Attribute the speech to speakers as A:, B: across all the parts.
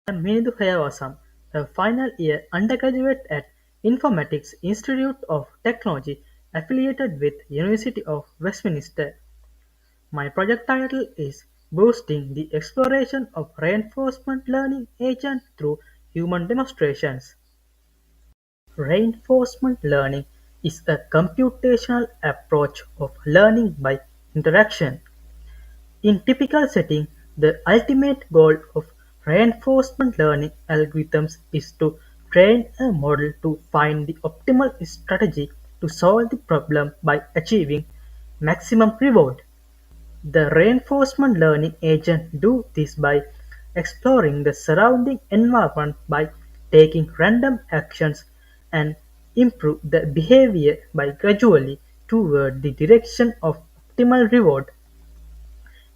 A: I'm Minidu Hayawasam, a final year undergraduate at Informatics Institute of Technology affiliated with University of Westminster. My project title is Boosting the Exploration of Reinforcement Learning Agent through Human Demonstrations. Reinforcement learning is a computational approach of learning by interaction. In typical setting, the ultimate goal of reinforcement learning algorithms is to train a model to find the optimal strategy to solve the problem by achieving maximum reward. The reinforcement learning agent do this by exploring the surrounding environment by taking random actions and improve the behavior by gradually toward the direction of optimal reward.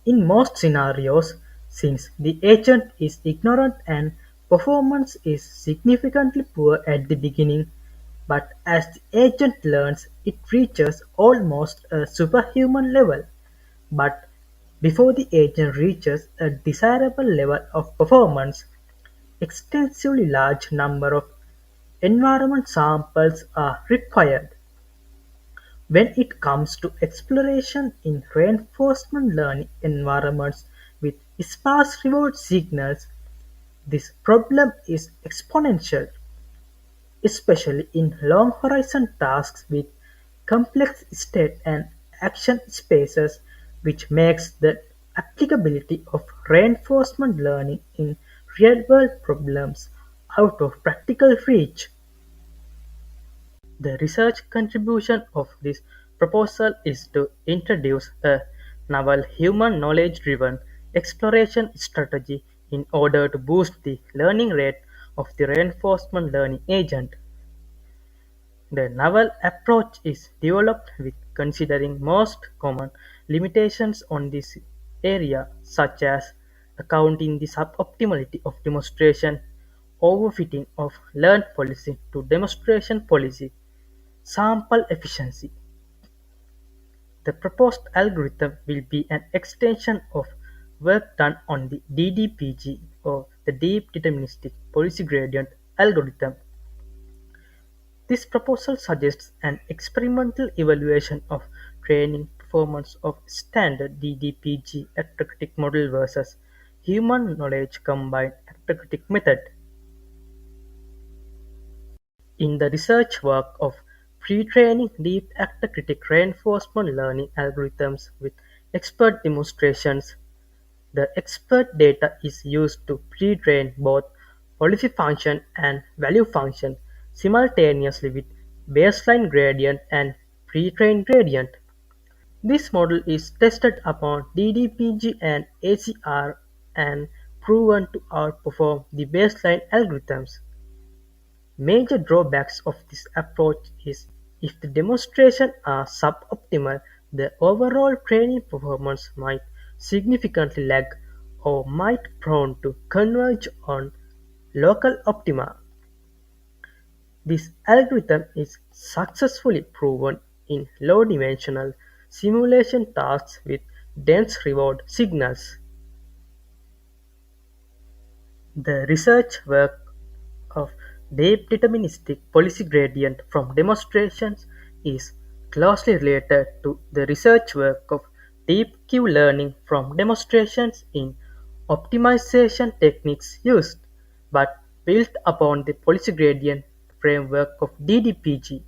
A: In most scenarios, since the agent is ignorant and performance is significantly poor at the beginning, but as the agent learns, it reaches almost a superhuman level. But before the agent reaches a desirable level of performance, extensively large number of environment samples are required. When it comes to exploration in reinforcement learning environments with sparse reward signals, this problem is exponential, especially in long horizon tasks with complex state and action spaces, which makes the applicability of reinforcement learning in real world problems out of practical reach. The research contribution of this proposal is to introduce a novel human knowledge-driven exploration strategy in order to boost the learning rate of the reinforcement learning agent. The novel approach is developed with considering most common limitations on this area, such as accounting the suboptimality of demonstration, overfitting of learned policy to demonstration policy, sample efficiency. The proposed algorithm will be an extension of work done on the DDPG or the Deep Deterministic Policy Gradient algorithm. This proposal suggests an experimental evaluation of training performance of standard DDPG arithmetic model versus human knowledge combined arithmetic method. In the research work of pre-training deep actor-critic reinforcement learning algorithms with expert demonstrations, the expert data is used to pre-train both policy function and value function simultaneously with baseline gradient and pre-trained gradient. This model is tested upon DDPG and ACR and proven to outperform the baseline algorithms. Major drawbacks of this approach is if the demonstrations are suboptimal, the overall training performance might significantly lag or might prone to converge on local optima. This algorithm is successfully proven in low-dimensional simulation tasks with dense reward signals. The research work of deep deterministic policy gradient from demonstrations is closely related to the research work of deep Q learning from demonstrations in optimization techniques used, but built upon the policy gradient framework of DDPG.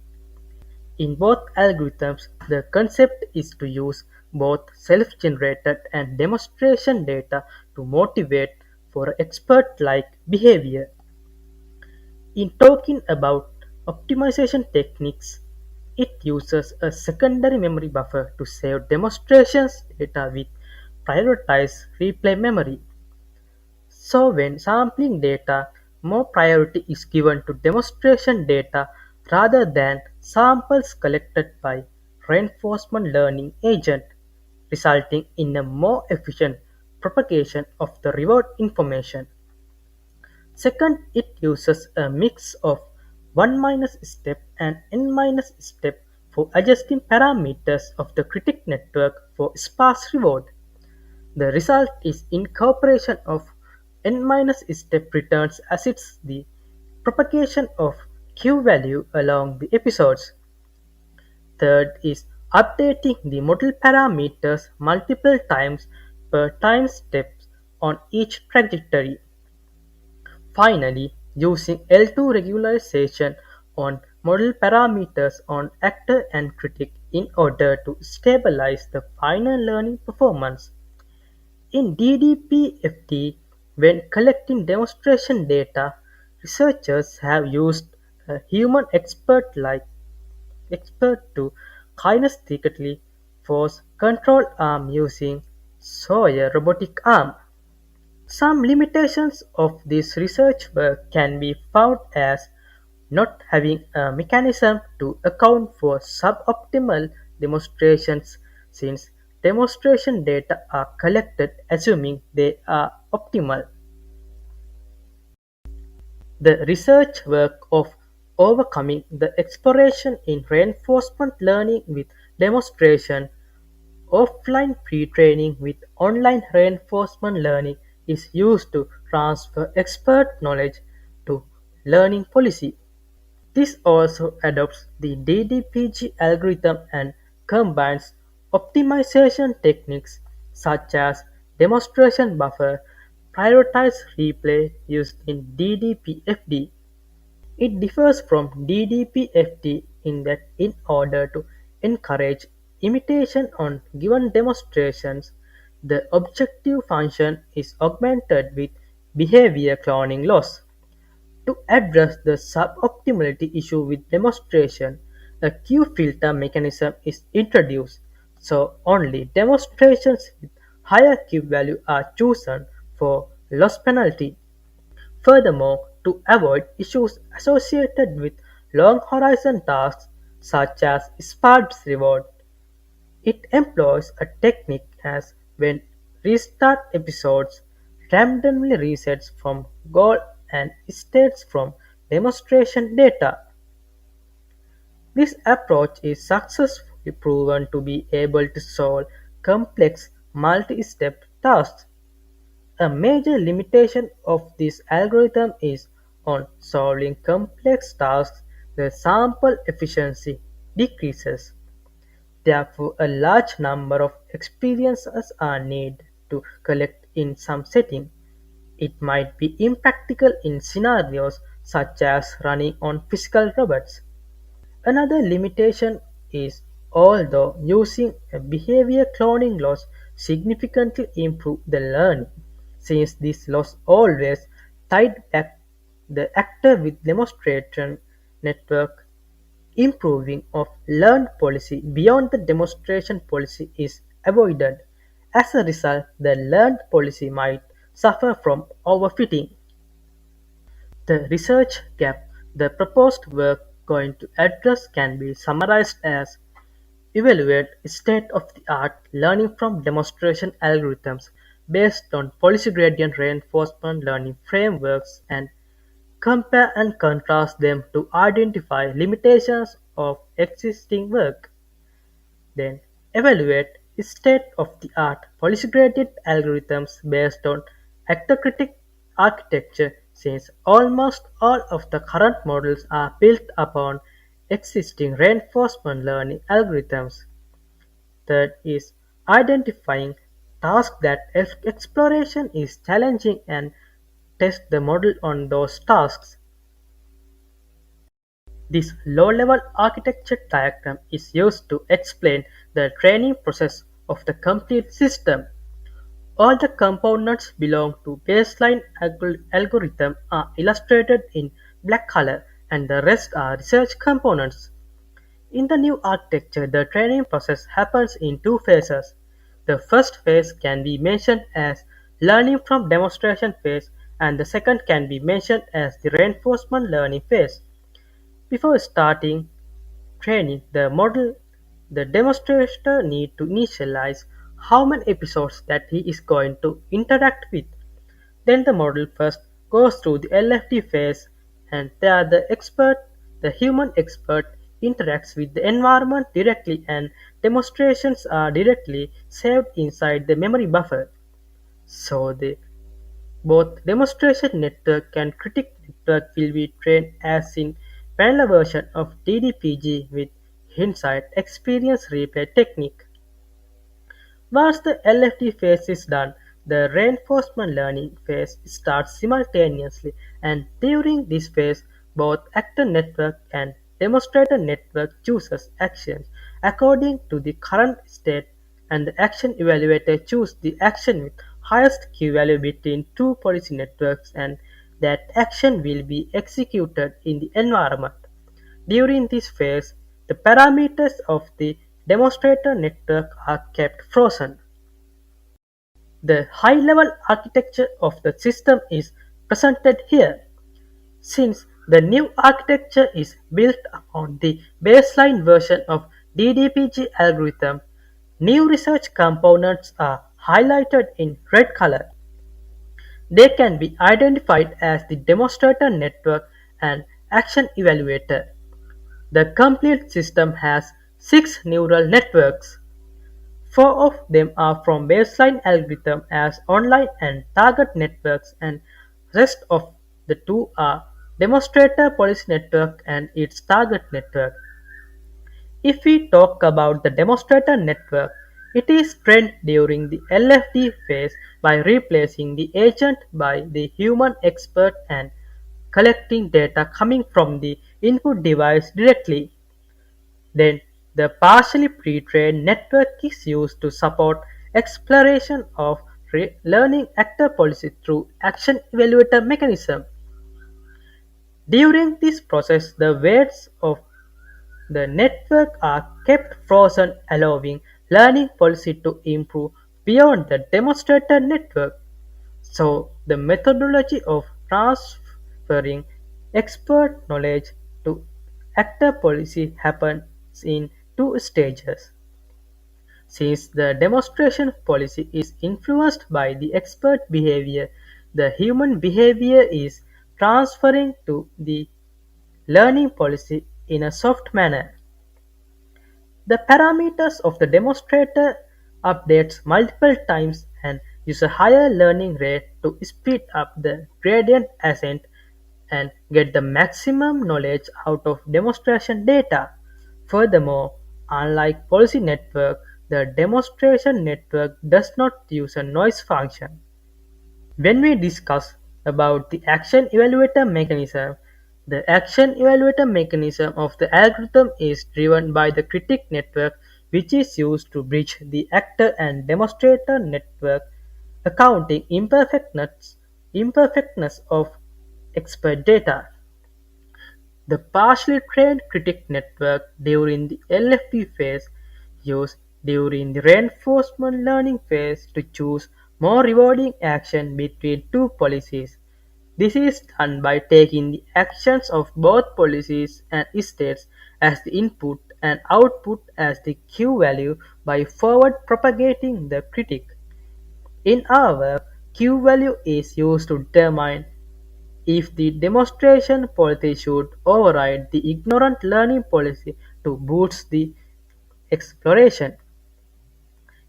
A: In both algorithms, the concept is to use both self-generated and demonstration data to motivate for expert-like behavior. In talking about optimization techniques, it uses a secondary memory buffer to save demonstrations data with prioritized replay memory. So when sampling data, more priority is given to demonstration data rather than samples collected by reinforcement learning agent, resulting in a more efficient propagation of the reward information. Second, it uses a mix of 1 minus step and n minus step for adjusting parameters of the critic network for sparse reward. The result is incorporation of n minus step returns assists the propagation of Q value along the episodes. Third is updating the model parameters multiple times per time steps on each trajectory. Finally, using L2 regularization on model parameters on actor and critic in order to stabilize the final learning performance. In DDPFT, when collecting demonstration data, researchers have used a human expert to kinesthetically force control arm using Sawyer robotic arm. Some limitations of this research work can be found as not having a mechanism to account for suboptimal demonstrations since demonstration data are collected assuming they are optimal. The research work of overcoming the exploration in reinforcement learning with demonstration, offline pre-training with online reinforcement learning is used to transfer expert knowledge to learning policy. This also adopts the DDPG algorithm and combines optimization techniques such as demonstration buffer, prioritized replay used in DDPFD. It differs from DDPFT in that in order to encourage imitation on given demonstrations, the objective function is augmented with behavior cloning loss. To address the suboptimality issue with demonstration, a Q-filter mechanism is introduced, so only demonstrations with higher Q value are chosen for loss penalty. Furthermore, to avoid issues associated with long horizon tasks such as sparse reward, it employs a technique as when restart episodes randomly resets from goal and states from demonstration data. This approach is successfully proven to be able to solve complex multi-step tasks. A major limitation of this algorithm is on solving complex tasks the sample efficiency decreases. Therefore, a large number of experiences are needed to collect in some setting. It might be impractical in scenarios such as running on physical robots. Another limitation is although using a behavior cloning loss significantly improve the learning, since this loss always tied back the actor with demonstration network. Improving of learned policy beyond the demonstration policy is avoided. As a result, the learned policy might suffer from overfitting. The research gap the proposed work going to address can be summarized as evaluate state-of-the-art learning from demonstration algorithms based on policy gradient reinforcement learning frameworks and compare and contrast them to identify limitations of existing work. Then evaluate state-of-the-art policy-graded algorithms based on actor-critic architecture since almost all of the current models are built upon existing reinforcement learning algorithms. Third is identifying tasks that exploration is challenging and test the model on those tasks. This low-level architecture diagram is used to explain the training process of the complete system. All the components belong to baseline algorithm are illustrated in black color and the rest are research components. In the new architecture, the training process happens in two phases. The first phase can be mentioned as learning from demonstration phase and the second can be mentioned as the reinforcement learning phase. Before starting training the model, the demonstrator needs to initialize how many episodes that he is going to interact with. Then the model first goes through the LFD phase and there the human expert interacts with the environment directly and demonstrations are directly saved inside the memory buffer. So Both demonstration network and critic network will be trained as in parallel version of DDPG with hindsight experience replay technique. Once the LFD phase is done, the reinforcement learning phase starts simultaneously, and during this phase, both actor network and demonstrator network chooses actions according to the current state, and the action evaluator chooses the action with highest key value between two policy networks, and that action will be executed in the environment. During this phase, the parameters of the demonstrator network are kept frozen. The high-level architecture of the system is presented here. Since the new architecture is built on the baseline version of DDPG algorithm, new research components are highlighted in red color. They can be identified as the demonstrator network and action evaluator. The complete system has six neural networks. Four of them are from baseline algorithm as online and target networks, and rest of the two are demonstrator policy network and its target network. If we talk about the demonstrator network, it is trained during the LFD phase by replacing the agent by the human expert and collecting data coming from the input device directly. Then, the partially pre-trained network is used to support exploration of learning actor policy through action evaluator mechanism. During this process, the weights of the network are kept frozen, allowing learning policy to improve beyond the demonstrator network. So, the methodology of transferring expert knowledge to actor policy happens in two stages. Since the demonstration policy is influenced by the expert behavior, the human behavior is transferring to the learning policy in a soft manner. The parameters of the demonstrator updates multiple times and use a higher learning rate to speed up the gradient ascent and get the maximum knowledge out of demonstration data. Furthermore, unlike policy network, the demonstration network does not use a noise function. When we discuss about the action evaluator mechanism, the action evaluator mechanism of the algorithm is driven by the critic network, which is used to bridge the actor and demonstrator network, accounting imperfectness of expert data. The partially trained critic network during the LFD phase used during the reinforcement learning phase to choose more rewarding action between two policies. This is done by taking the actions of both policies and states as the input and output as the Q value by forward propagating the critic. In our work, Q value is used to determine if the demonstration policy should override the ignorant learning policy to boost the exploration.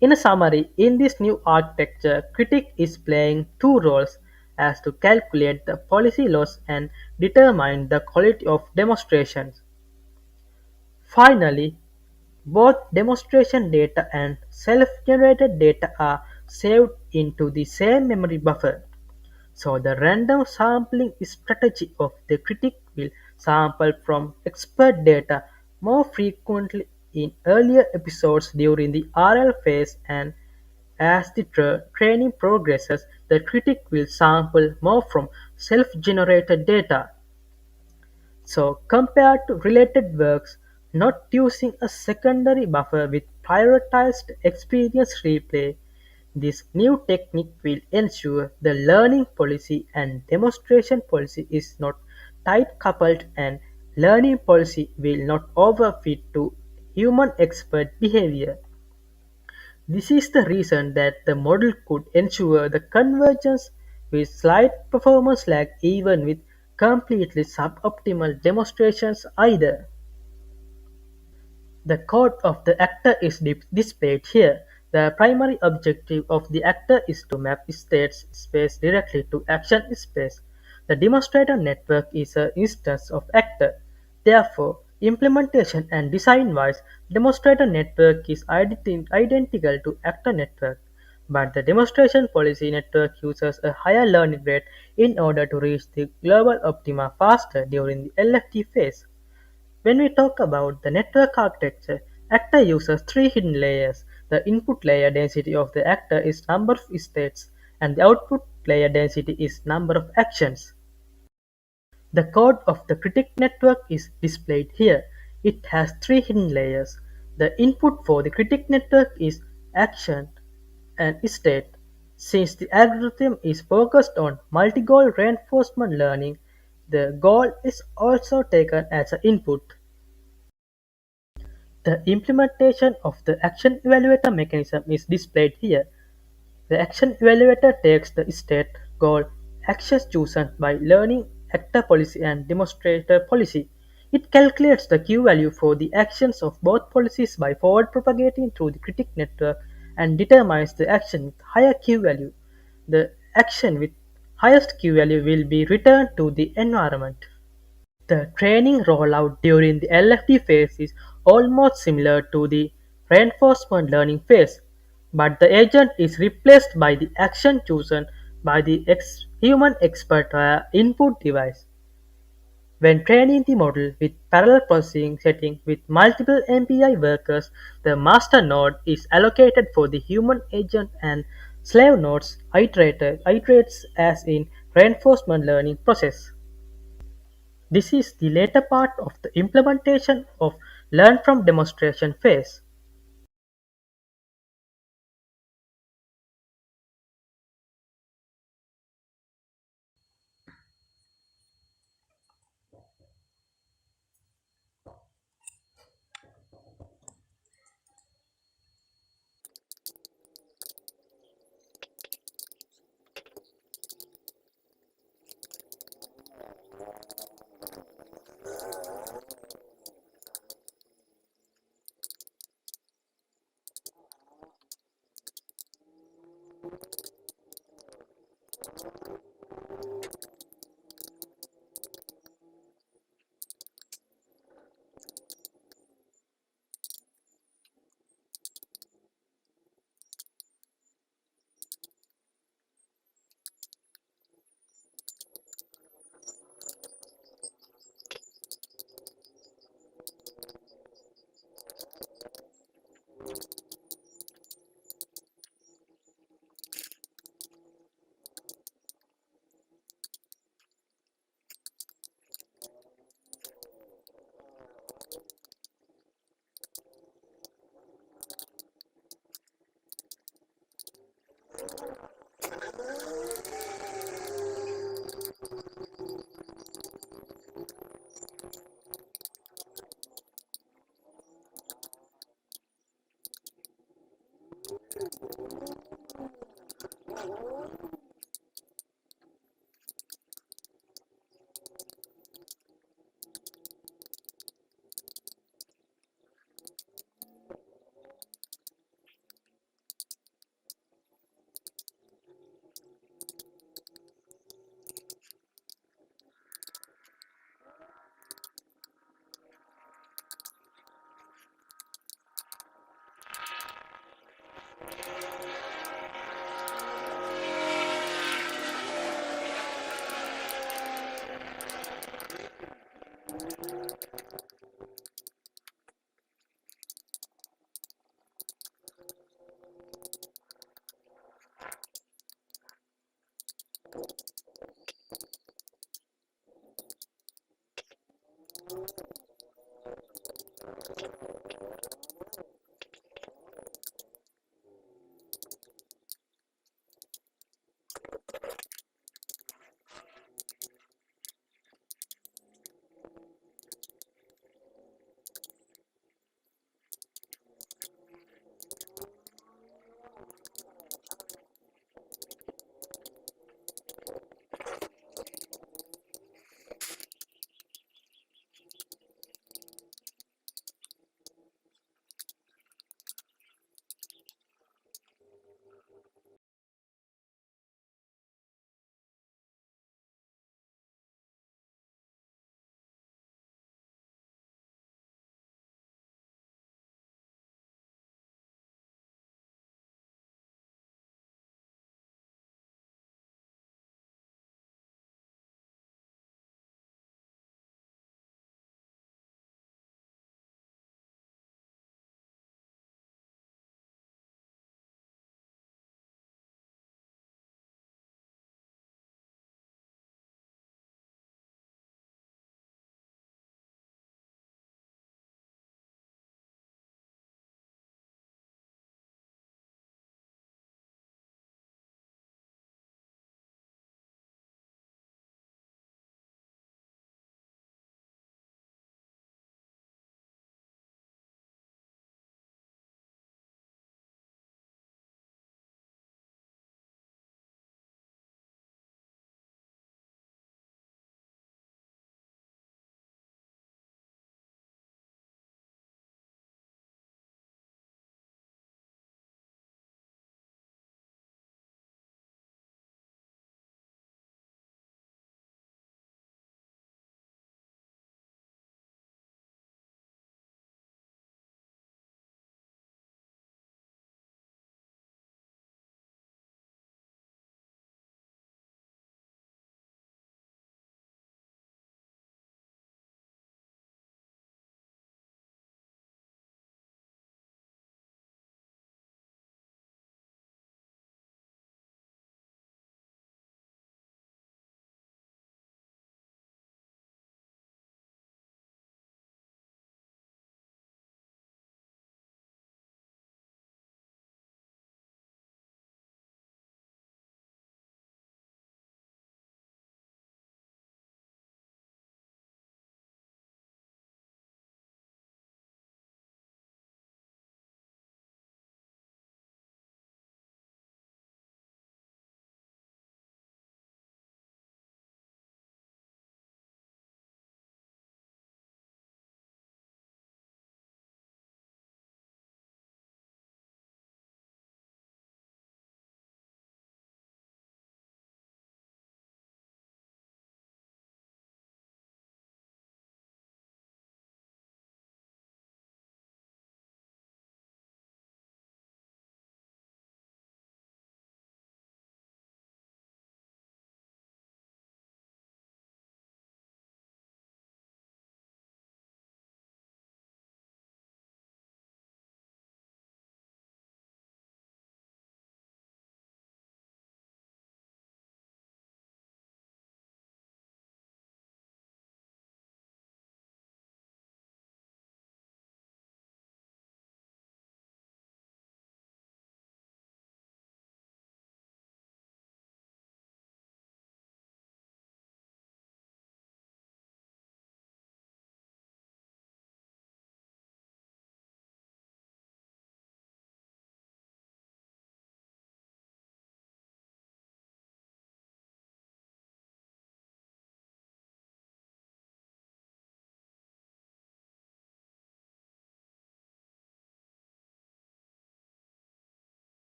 A: In a summary, in this new architecture, critic is playing two roles as to calculate the policy loss and determine the quality of demonstrations. Finally, both demonstration data and self-generated data are saved into the same memory buffer. So the random sampling strategy of the critic will sample from expert data more frequently in earlier episodes during the RL phase, and as the training progresses, the critic will sample more from self-generated data. So compared to related works not using a secondary buffer with prioritized experience replay, this new technique will ensure the learning policy and demonstration policy is not tight coupled, and learning policy will not overfit to human expert behavior. This is the reason that the model could ensure the convergence with slight performance lag even with completely suboptimal demonstrations either. The code of the actor is displayed here. The primary objective of the actor is to map state space directly to action space. The demonstrator network is an instance of actor. Therefore, implementation and design-wise, demonstrator network is identical to actor network, but the demonstration policy network uses a higher learning rate in order to reach the global optima faster during the LFT phase. When we talk about the network architecture, actor uses three hidden layers. The input layer density of the actor is number of states, and the output layer density is number of actions. The code of the critic network is displayed here. It has three hidden layers. The input for the critic network is action and state. Since the algorithm is focused on multi-goal reinforcement learning, the goal is also taken as an input. The implementation of the action evaluator mechanism is displayed here. The action evaluator takes the state, goal, actions chosen by learning actor policy and demonstrator policy. It calculates the Q-value for the actions of both policies by forward propagating through the critic network and determines the action with higher Q-value. The action with highest Q-value will be returned to the environment. The training rollout during the LFD phase is almost similar to the reinforcement learning phase, but the agent is replaced by the action chosen by the human expert via input device. When training the model with parallel processing setting with multiple MPI workers, the master node is allocated for the human agent and slave nodes iterates as in reinforcement learning process. This is the later part of the implementation of learn from demonstration phase.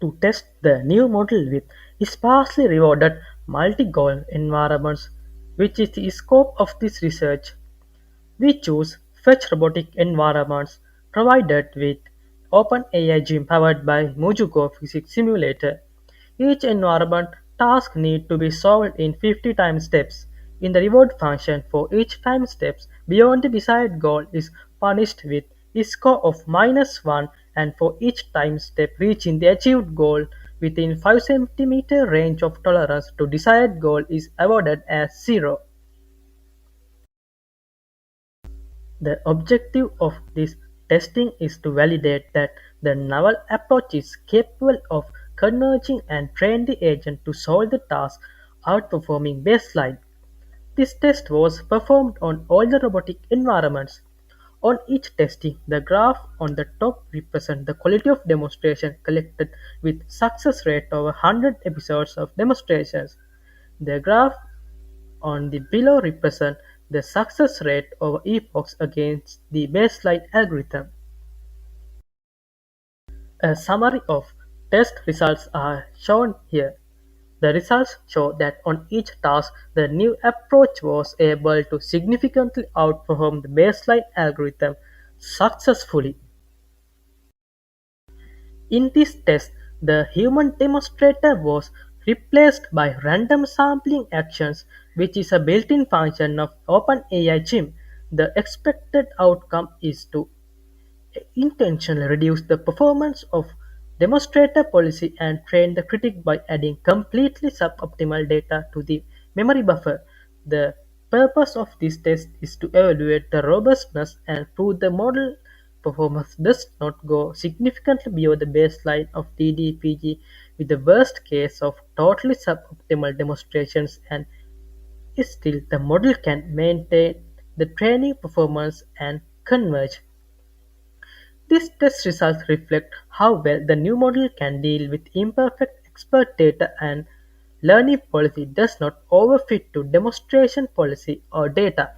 A: to test the new model with sparsely rewarded multi-goal environments, which is the scope of this research. We choose Fetch Robotic environments provided with OpenAI Gym powered by Mujugo Physics Simulator. Each environment task need to be solved in 50 time steps. In the reward function for each time steps beyond the desired goal is punished with a score of -1, and for each time step reaching the achieved goal within 5 cm range of tolerance to desired goal is awarded as 0. The objective of this testing is to validate that the novel approach is capable of converging and train the agent to solve the task outperforming baseline. This test was performed on all the robotic environments. On each testing, the graph on the top represents the quality of demonstration collected with success rate over 100 episodes of demonstrations. The graph on the below represent the success rate over epochs against the baseline algorithm. A summary of test results are shown here. The results show that on each task, the new approach was able to significantly outperform the baseline algorithm successfully. In this test, the human demonstrator was replaced by random sampling actions, which is a built-in function of OpenAI Gym. The expected outcome is to intentionally reduce the performance of demonstrator policy and train the critic by adding completely suboptimal data to the memory buffer. The purpose of this test is to evaluate the robustness and prove the model performance does not go significantly below the baseline of DDPG with the worst case of totally suboptimal demonstrations, and still the model can maintain the training performance and converge. These test results reflect how well the new model can deal with imperfect expert data and learning policy does not overfit to demonstration policy or data.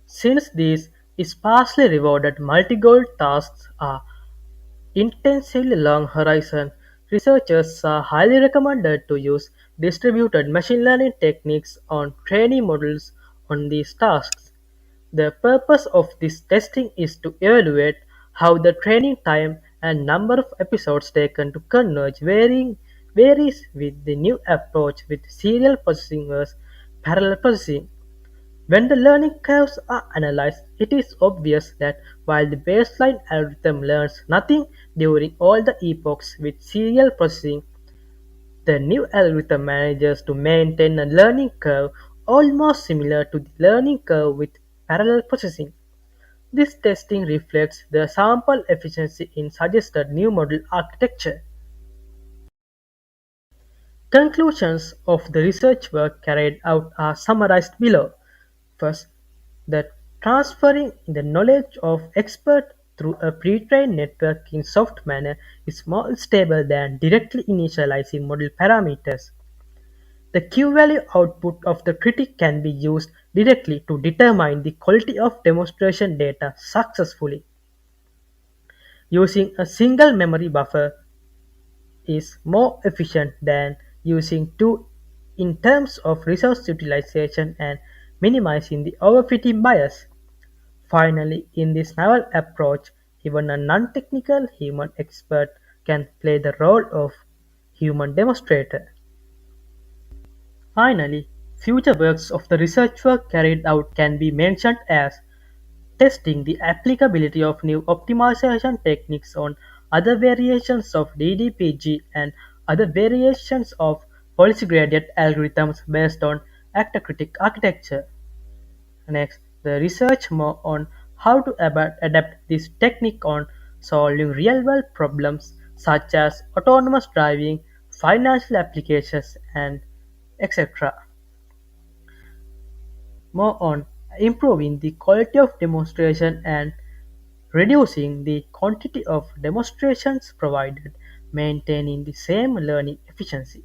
A: Since these sparsely rewarded multi-goal tasks are intensively long horizon, researchers are highly recommended to use distributed machine learning techniques on training models on these tasks. The purpose of this testing is to evaluate how the training time and number of episodes taken to converge varies with the new approach with serial processing versus parallel processing. When the learning curves are analyzed, it is obvious that while the baseline algorithm learns nothing during all the epochs with serial processing, the new algorithm manages to maintain a learning curve almost similar to the learning curve with parallel processing. This testing reflects the sample efficiency in suggested new model architecture. Conclusions of the research work carried out are summarized below. First, that transferring the knowledge of expert through a pre-trained network in soft manner is more stable than directly initializing model parameters. The Q-value output of the critic can be used directly to determine the quality of demonstration data successfully. Using a single memory buffer is more efficient than using two in terms of resource utilization and minimizing the overfitting bias. Finally, in this novel approach, even a non-technical human expert can play the role of human demonstrator. Finally, future works of the research work carried out can be mentioned as testing the applicability of new optimization techniques on other variations of DDPG and other variations of policy gradient algorithms based on actor-critic architecture. Next, the research more on how to adapt this technique on solving real-world problems such as autonomous driving, financial applications, and etc. More on improving the quality of demonstration and reducing the quantity of demonstrations provided, maintaining the same learning efficiency.